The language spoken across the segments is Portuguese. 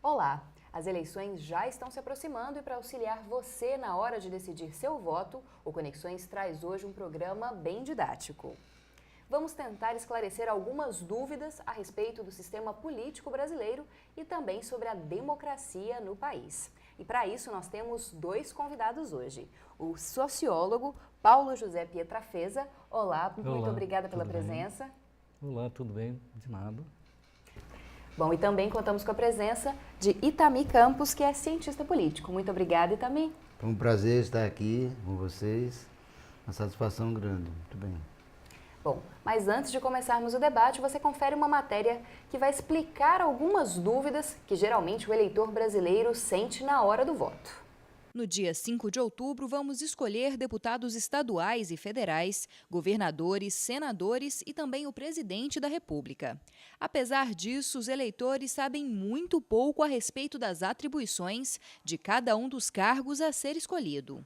Olá! As eleições já estão se aproximando e para auxiliar você na hora de decidir seu voto, o Conexões traz hoje um programa bem didático. Vamos tentar esclarecer algumas dúvidas a respeito do sistema político brasileiro e também sobre a democracia no país. E para isso nós temos dois convidados hoje. O sociólogo Paulo José Pietrafeza. Olá, muito obrigada pela presença. Olá, tudo bem? De nada. Bom, e também contamos com a presença de Itami Campos, que é cientista político. Muito obrigada, Itami. Foi um prazer estar aqui com vocês, uma satisfação grande. Muito bem. Bom, mas antes de começarmos o debate, você confere uma matéria que vai explicar algumas dúvidas que geralmente o eleitor brasileiro sente na hora do voto. No dia 5 de outubro, vamos escolher deputados estaduais e federais, governadores, senadores e também o presidente da República. Apesar disso, os eleitores sabem muito pouco a respeito das atribuições de cada um dos cargos a ser escolhido.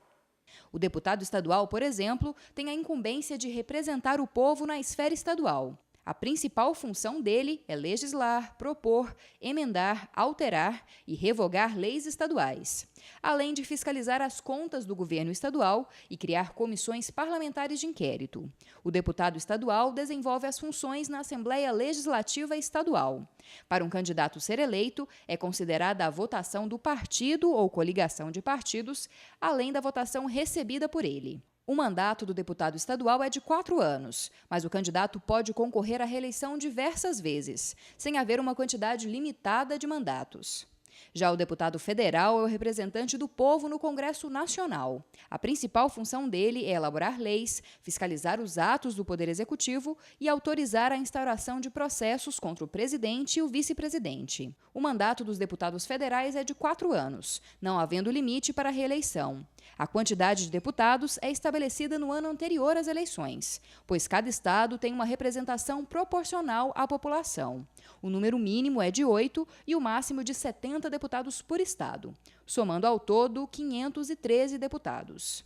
O deputado estadual, por exemplo, tem a incumbência de representar o povo na esfera estadual. A principal função dele é legislar, propor, emendar, alterar e revogar leis estaduais, além de fiscalizar as contas do governo estadual e criar comissões parlamentares de inquérito. O deputado estadual desenvolve as funções na Assembleia Legislativa Estadual. Para um candidato ser eleito, é considerada a votação do partido ou coligação de partidos, além da votação recebida por ele. O mandato do deputado estadual é de 4 anos, mas o candidato pode concorrer à reeleição diversas vezes, sem haver uma quantidade limitada de mandatos. Já o deputado federal é o representante do povo no Congresso Nacional. A principal função dele é elaborar leis, fiscalizar os atos do Poder Executivo e autorizar a instauração de processos contra o presidente e o vice-presidente. O mandato dos deputados federais é de 4 anos, não havendo limite para a reeleição. A quantidade de deputados é estabelecida no ano anterior às eleições, pois cada estado tem uma representação proporcional à população. O número mínimo é de 8 e o máximo de 70 deputados por estado, somando ao todo 513 deputados.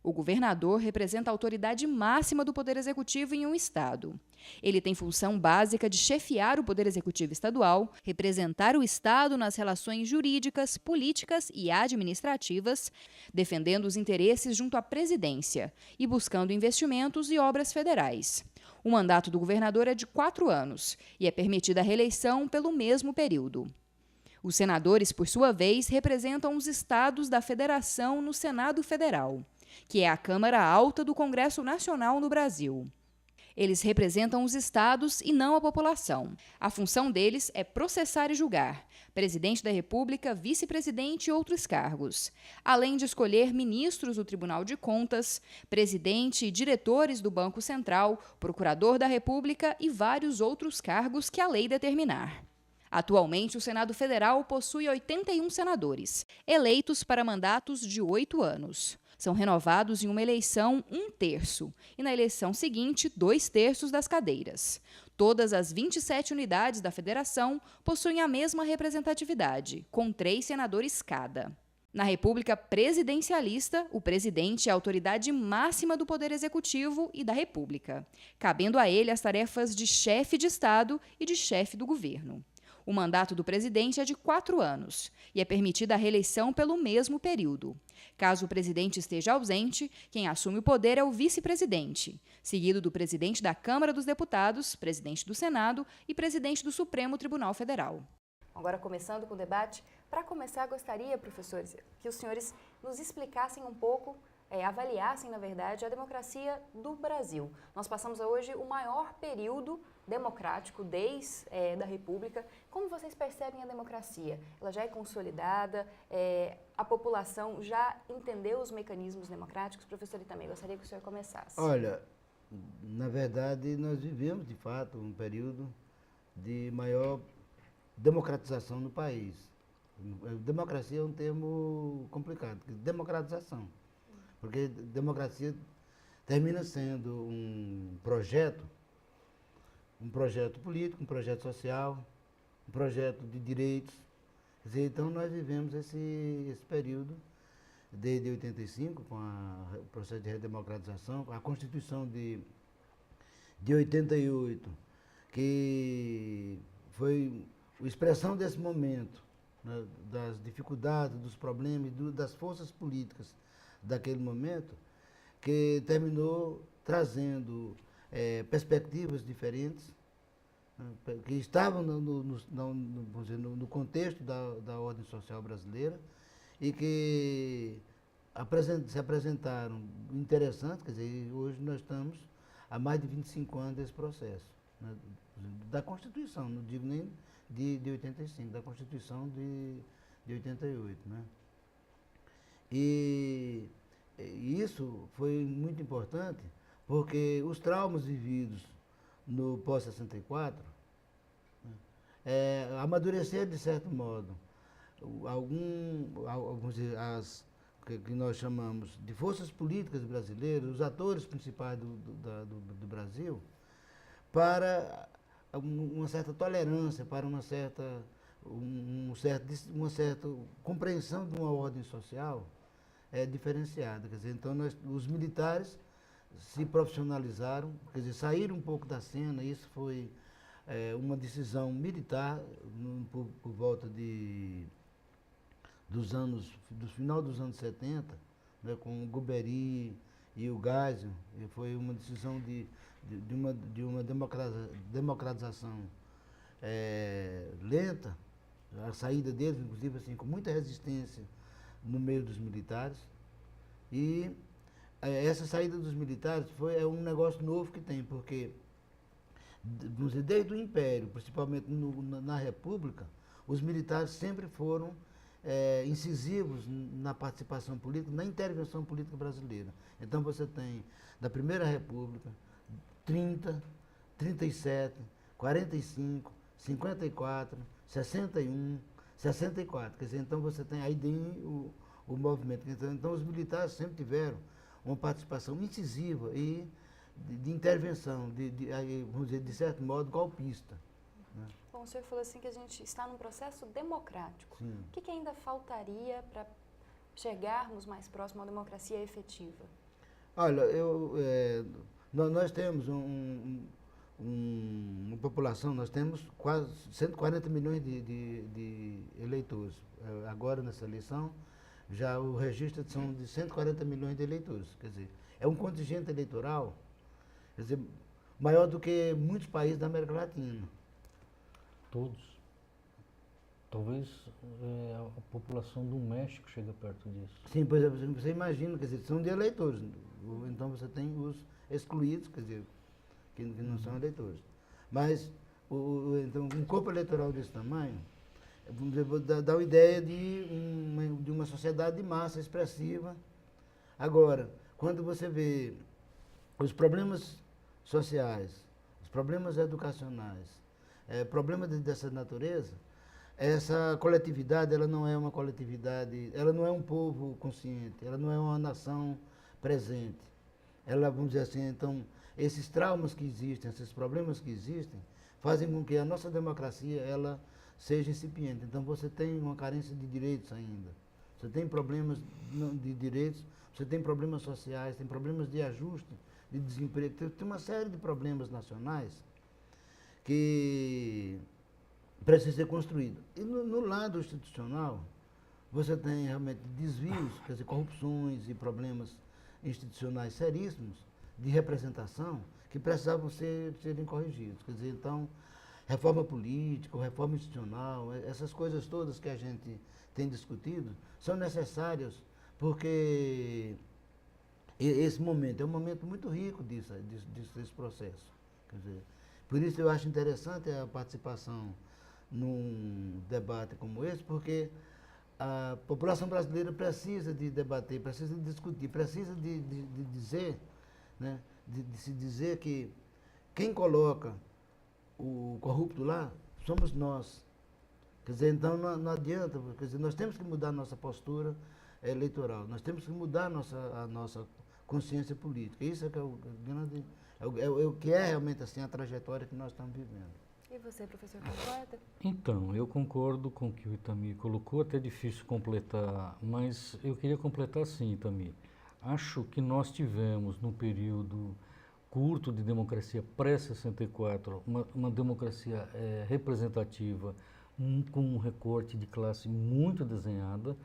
O governador representa a autoridade máxima do Poder Executivo em um estado. Ele tem função básica de chefiar o Poder Executivo estadual, representar o estado nas relações jurídicas, políticas e administrativas, defendendo os interesses junto à presidência e buscando investimentos e obras federais. O mandato do governador é de 4 anos e é permitida a reeleição pelo mesmo período. Os senadores, por sua vez, representam os estados da federação no Senado Federal, que é a Câmara Alta do Congresso Nacional no Brasil. Eles representam os estados e não a população. A função deles é processar e julgar, presidente da República, vice-presidente e outros cargos, além de escolher ministros do Tribunal de Contas, presidente e diretores do Banco Central, procurador da República e vários outros cargos que a lei determinar. Atualmente, o Senado Federal possui 81 senadores, eleitos para mandatos de 8 anos. São renovados em uma eleição 1/3 e na eleição seguinte 2/3 das cadeiras. Todas as 27 unidades da federação possuem a mesma representatividade, com 3 senadores cada. Na República Presidencialista, o presidente é a autoridade máxima do Poder Executivo e da República, cabendo a ele as tarefas de chefe de Estado e de chefe do governo. O mandato do presidente é de 4 anos e é permitida a reeleição pelo mesmo período. Caso o presidente esteja ausente, quem assume o poder é o vice-presidente, seguido do presidente da Câmara dos Deputados, presidente do Senado e presidente do Supremo Tribunal Federal. Agora, começando com o debate, para começar, gostaria, professores, que os senhores nos explicassem um pouco, avaliassem, na verdade, a democracia do Brasil. Nós passamos hoje o maior período democrático desde da República. Como vocês percebem a democracia? Ela já é consolidada? A população já entendeu os mecanismos democráticos? Professor, também gostaria que o senhor começasse. Olha, na verdade, nós vivemos, de fato, um período de maior democratização no país. Democracia é um termo complicado, democratização. Porque democracia termina sendo um projeto político, um projeto social, um projeto de direitos. Quer dizer, então nós vivemos esse período desde 85, com o processo de redemocratização, com a Constituição de 88, que foi a expressão desse momento né, das dificuldades, dos problemas, das forças políticas daquele momento, que terminou trazendo perspectivas diferentes, né, que estavam vamos dizer, no contexto da ordem social brasileira e que se apresentaram interessantes, quer dizer, hoje nós estamos há mais de 25 anos desse processo, né, da Constituição, não digo nem de 85, da Constituição de 88, né? E isso foi muito importante porque os traumas vividos no pós-64 amadureceram de certo modo alguns que nós chamamos de forças políticas brasileiras, os atores principais do Brasil, para uma certa tolerância, para uma certa compreensão de uma ordem social diferenciada. Quer dizer, então os militares se profissionalizaram, quer dizer, saíram um pouco da cena. Isso foi uma decisão militar por volta do final dos anos 70, né, com o Guberi e o Geisel, e foi uma decisão de uma democratização lenta, a saída deles, inclusive, assim, com muita resistência no meio dos militares. E essa saída dos militares é um negócio novo que tem, porque vamos dizer, desde o Império, principalmente na República, os militares sempre foram incisivos na participação política, na intervenção política brasileira. Então você tem, da Primeira República, 30, 37, 45, 54, 61, 64. Quer dizer, então você tem aí o movimento. Então os militares sempre tiveram uma participação incisiva e de intervenção, vamos dizer, de certo modo, golpista. Né? Bom, o senhor falou assim que a gente está num processo democrático. Sim. O que ainda faltaria para chegarmos mais próximo à democracia efetiva? Olha, nós temos uma população, nós temos quase 140 milhões de eleitores. Agora, nessa eleição, já o registro são de 140 milhões de eleitores. Quer dizer, é um contingente eleitoral, quer dizer, maior do que muitos países da América Latina. Todos. Talvez a população do México chegue perto disso. Sim, por exemplo, você imagina, quer dizer, são de eleitores. Então você tem os excluídos, quer dizer, que não são eleitores. Mas, então, um corpo eleitoral desse tamanho, vamos dizer, dá uma ideia de uma sociedade de massa expressiva. Agora, quando você vê os problemas sociais, os problemas educacionais, problemas dessa natureza, essa coletividade, ela não é uma coletividade, ela não é um povo consciente, ela não é uma nação presente. Ela, vamos dizer assim, então, esses traumas que existem, esses problemas que existem, fazem com que a nossa democracia, ela seja incipiente. Então você tem uma carência de direitos ainda. Você tem problemas de direitos, você tem problemas sociais, tem problemas de ajuste, de desemprego, tem uma série de problemas nacionais que precisa ser construído. E no lado institucional, você tem realmente desvios, quer dizer, corrupções e problemas institucionais seríssimos de representação que precisavam serem corrigidos. Quer dizer, então, reforma política, reforma institucional, essas coisas todas que a gente tem discutido são necessárias porque esse momento é um momento muito rico desse processo. Quer dizer, por isso eu acho interessante a participação num debate como esse, porque a população brasileira precisa de debater, precisa de discutir, precisa de dizer, né, de se dizer que quem coloca o corrupto lá somos nós. Quer dizer, então não adianta, quer dizer, nós temos que mudar a nossa postura eleitoral, nós temos que mudar a nossa consciência política. Isso é que o que é realmente assim a trajetória que nós estamos vivendo. E você, professor, concorda? Então, eu concordo com o que o Itamir colocou, até difícil completar, mas eu queria completar assim, Itamir. Acho que nós tivemos, num período curto de democracia pré-64, uma democracia representativa com um recorte de classe muito desenhada.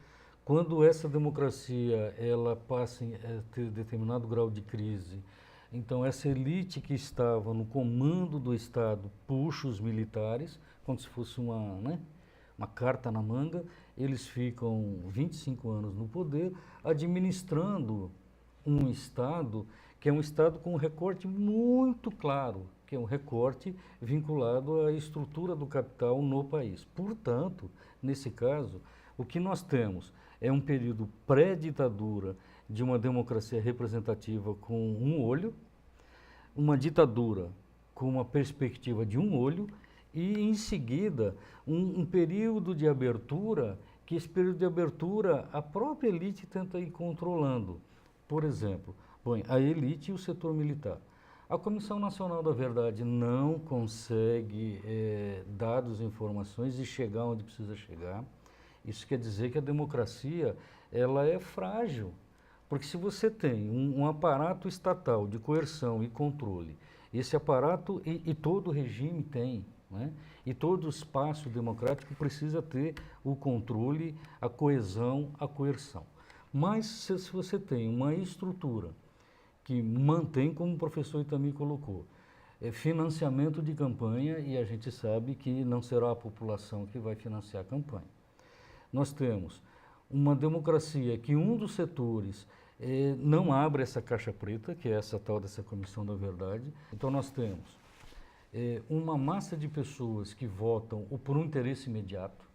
Quando essa democracia ela passa a ter determinado grau de crise, então essa elite que estava no comando do Estado puxa os militares, como se fosse uma carta na manga, eles ficam 25 anos no poder, administrando um Estado que é um Estado com um recorte muito claro, que é um recorte vinculado à estrutura do capital no país. Portanto, nesse caso, o que nós temos é um período pré-ditadura de uma democracia representativa com um olho, uma ditadura com uma perspectiva de um olho e, em seguida, um período de abertura, que esse período de abertura a própria elite tenta ir controlando. Por exemplo, põe a elite e o setor militar. A Comissão Nacional da Verdade não consegue dados e informações e chegar onde precisa chegar. Isso quer dizer que a democracia ela é frágil. Porque se você tem um aparato estatal de coerção e controle, esse aparato e todo regime tem, né? E todo espaço democrático precisa ter o controle, a coesão, a coerção. Mas se você tem uma estrutura que mantém, como o professor Itami colocou, financiamento de campanha, e a gente sabe que não será a população que vai financiar a campanha. Nós temos uma democracia que um dos setores não abre essa caixa preta, que é essa tal dessa Comissão da Verdade. Então nós temos uma massa de pessoas que votam por um interesse imediato,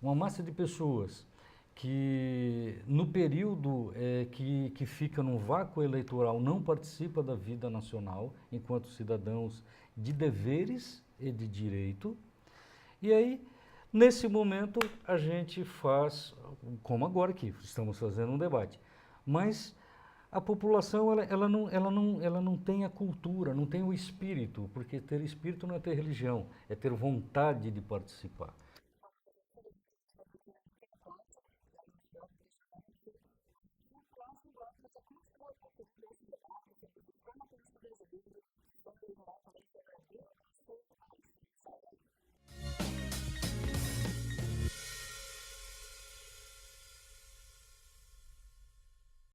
uma massa de pessoas que no período que fica num vácuo eleitoral não participa da vida nacional enquanto cidadãos de deveres e de direito. E aí, nesse momento, a gente faz, como agora aqui, estamos fazendo um debate, mas a população ela não tem a cultura, não tem o espírito, porque ter espírito não é ter religião, é ter vontade de participar.